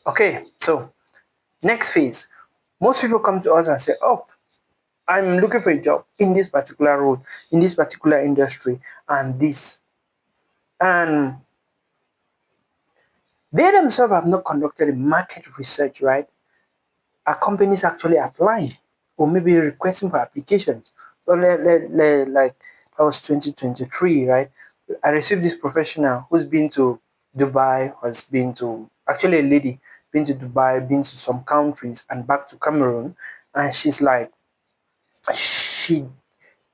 Okay, so next phase. Most people come to us and say, "Oh, I'm looking for a job in this particular role, in this particular industry, and this." And they themselves have not conducted a market research, right? Are companies actually applying or maybe requesting for applications? So, like that was 2023, right? I received this professional who's been to Dubai, has been to actually a lady, been to Dubai, been to some countries and back to Cameroon, and she's like, she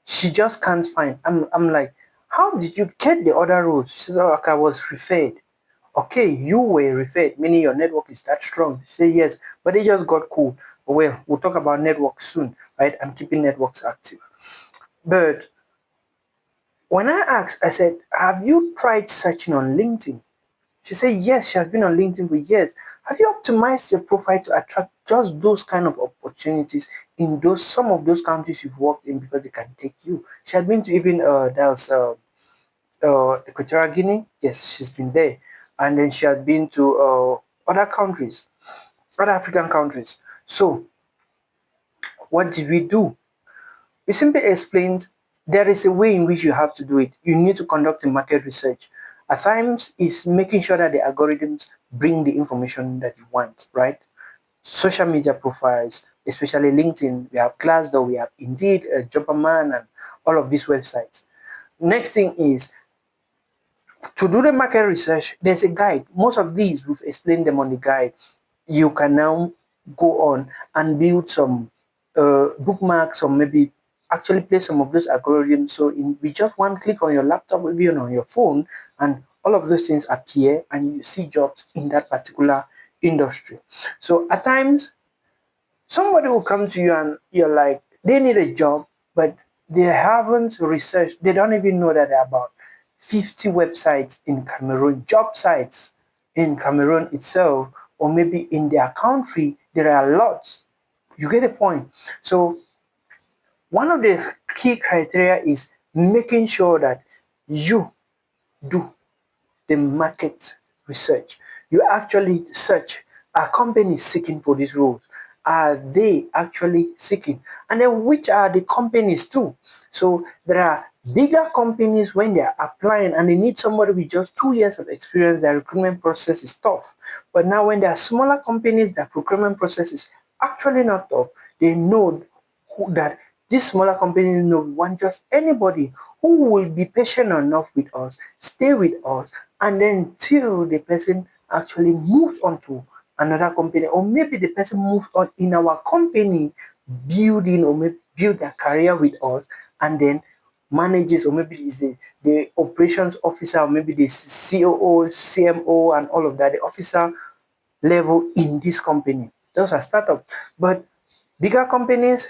she just can't find. I'm like, how did you get the other roles? She says, oh, okay, I was referred. Okay, you were referred, meaning your network is that strong. Say yes, but they just got cool. Well, we'll talk about networks soon, right? I'm keeping networks active. But when I asked, I said, have you tried searching on LinkedIn? She said, yes, she has been on LinkedIn for years. Have you optimized your profile to attract just those kind of opportunities in those some of those countries you've worked in because they can take you? She had been to even Equatorial Guinea. Yes, she's been there, and then she has been to other countries, other African countries. So what did we do? We simply explained there is a way in which you have to do it. You need to conduct a market research. At times, it's making sure that the algorithms bring the information that you want, right? Social media profiles, especially LinkedIn, we have Glassdoor, we have Indeed, Jobberman, and all of these websites. Next thing is to do the market research, there's a guide. Most of these, we've explained them on the guide. You can now go on and build some bookmarks or maybe actually play some of those algorithms. So in with just one click on your laptop or even on your phone, and all of those things appear and you see jobs in that particular industry. So at times, somebody will come to you and you're like, they need a job, but they haven't researched, they don't even know that there are about 50 websites in Cameroon, job sites in Cameroon itself, or maybe in their country, there are lots. You get the point. So one of the key criteria is making sure that you do the market research. You actually search, are companies seeking for these roles? Are they actually seeking? And then which are the companies too? So there are bigger companies when they are applying and they need somebody with just 2 years of experience, their recruitment process is tough. But now when there are smaller companies, their procurement process is actually not tough. They know that these smaller companies know we want just anybody who will be patient enough with us, stay with us, and then till the person actually moves on to another company, or maybe the person moves on in our company, building or maybe build their career with us, and then manages, or maybe is the operations officer, or maybe the COO, CMO, and all of that, the officer level in this company. Those are startups. But bigger companies,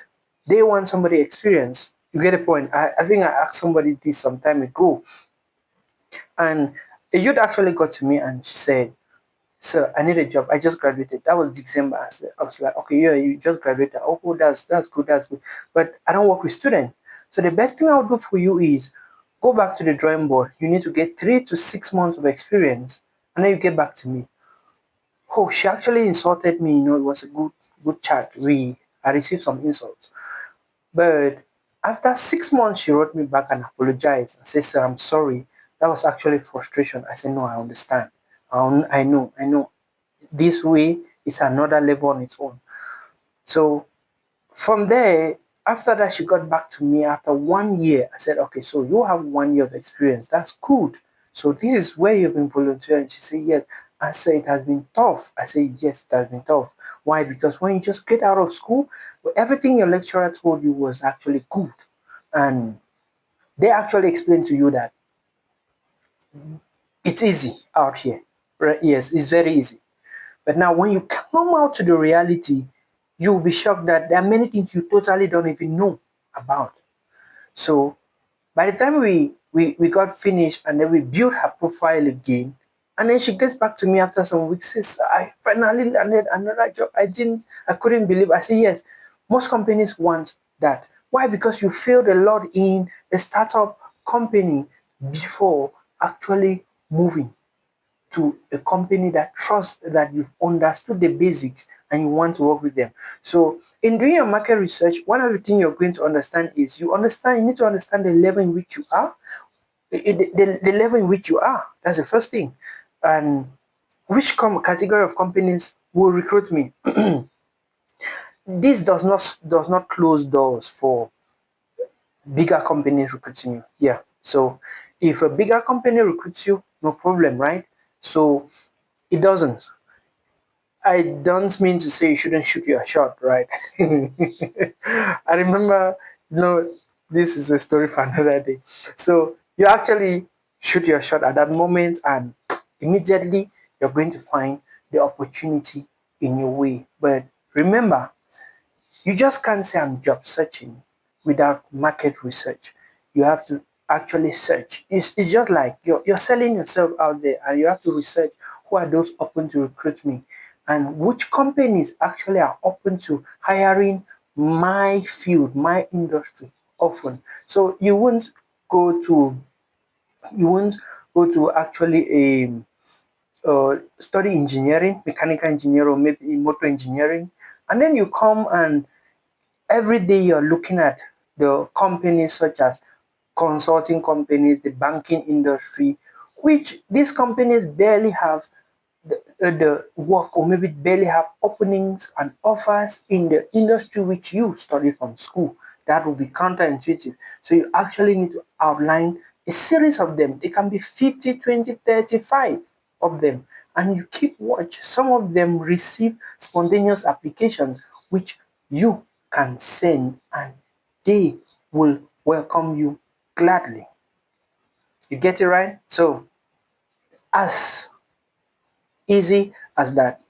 they want somebody experienced. You get the point. I think I asked somebody this some time ago, and a youth actually got to me and she said, "Sir, I need a job. I just graduated." That was December. I was like, "Okay, yeah, you just graduated. Oh, oh, that's good, that's good. But I don't work with students. So the best thing I would do for you is go back to the drawing board. You need to get 3 to 6 months of experience, and then you get back to me." Oh, she actually insulted me. It was a good chat. I received some insults. But after 6 months, she wrote me back and apologized and said, "Sir, I'm sorry. That was actually frustration." I said, "No, I understand. I know. This way is another level on its own." So from there, after that, she got back to me after 1 year. I said, "Okay, so you have 1 year of experience. That's good. So this is where you've been volunteering." She said, "Yes." I said, "It has been tough." I said, "Yes, it has been tough." Why? Because when you just get out of school, everything your lecturer told you was actually good. And they actually explained to you that it's easy out here. Right? Yes, it's very easy. But now, when you come out to the reality, you'll be shocked that there are many things you totally don't even know about. So, by the time we got finished and then we built her profile again, and then she gets back to me after some weeks, says, "I finally landed another job. I couldn't believe." I say, "Yes, most companies want that. Why? Because you failed a lot in a startup company before actually moving." to a company that trusts that you've understood the basics and you want to work with them. So in doing your market research, one of the things you're going to understand is you need to understand the level in which you are, the level in which you are. That's the first thing. And which category of companies will recruit me. This does not close doors for bigger companies recruiting you. Yeah. So if a bigger company recruits you, no problem, right? So it doesn't. I don't mean to say you shouldn't shoot your shot, right? I remember, this is a story for another day. So you actually shoot your shot at that moment, and immediately you're going to find the opportunity in your way. But remember, you just can't say I'm job searching without market research. You have to actually search. It's just like you're selling yourself out there, and you have to research who are those open to recruit me and which companies actually are open to hiring my field, my industry often. So go to you won't go to actually study engineering, mechanical engineering, or maybe motor engineering, and then you come and every day you're looking at the companies such as consulting companies, the banking industry, which these companies barely have the work, or maybe barely have openings and offers in the industry which you study from school. That will be counterintuitive. So you actually need to outline a series of them. They can be 50, 20, 35 of them. And you keep watch. Some of them receive spontaneous applications which you can send, and they will welcome you gladly. You get it right? So as easy as that.